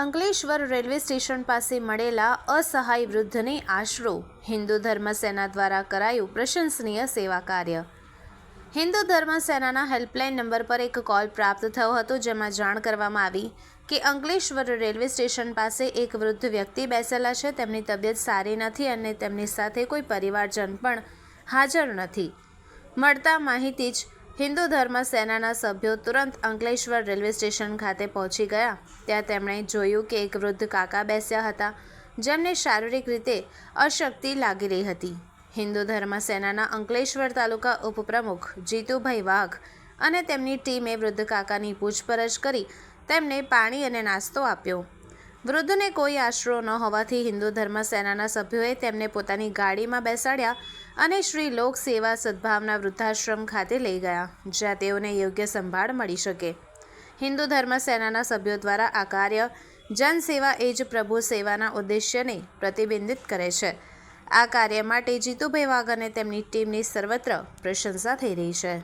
Ankleshwar railway station પાસે મળેલા અસહાય વૃદ્ધને આશરો હિન્દુ ધર્મ સેના દ્વારા કરાયું પ્રશંસનીય સેવા કાર્ય। હિન્દુ ધર્મ સેનાના હેલ્પલાઇન નંબર પર એક કોલ પ્રાપ્ત થયો હતો, જેમાં જાણ કરવામાં આવી કે અંકલેશ્વર રેલવે સ્ટેશન પાસે એક વૃદ્ધ વ્યક્તિ બેસેલા છે। તેમની તબિયત સારી નથી અને તેમની સાથે કોઈ પરિવારજન પણ હાજર નથી। મળતા માહિતી જ હિન્દુ ધર્મ સેનાના સભ્યો તુરંત અંકલેશ્વર રેલવે સ્ટેશન ખાતે પહોંચી ગયા। ત્યાં તેમણે જોયું કે એક વૃદ્ધ કાકા બેસ્યા હતા, જેમને શારીરિક રીતે અશક્તિ લાગી રહી હતી। હિન્દુ ધર્મ સેનાના અંકલેશ્વર તાલુકા ઉપપ્રમુખ જીતુભાઈ વાઘ અને તેમની ટીમે વૃદ્ધ કાકાની પૂછપરછ કરી તેમને પાણી અને નાસ્તો આપ્યો। વૃદ્ધને કોઈ આશરો ન હોવાથી હિન્દુ ધર્મ સેનાના સભ્યોએ તેમને પોતાની ગાડીમાં બેસાડ્યા અને શ્રી લોક સેવા સદભાવના વૃદ્ધાશ્રમ ખાતે લઈ ગયા, જ્યાં તેઓને યોગ્ય સંભાળ મળી શકે। હિન્દુ ધર્મ સેનાના સભ્યો દ્વારા આ કાર્ય જનસેવા એ જ પ્રભુ સેવાના ઉદ્દેશ્યને પ્રતિબિંબિત કરે છે। આ કાર્ય માટે જીતુભાઈ વાઘ અને તેમની ટીમની સર્વત્ર પ્રશંસા થઈ રહી છે।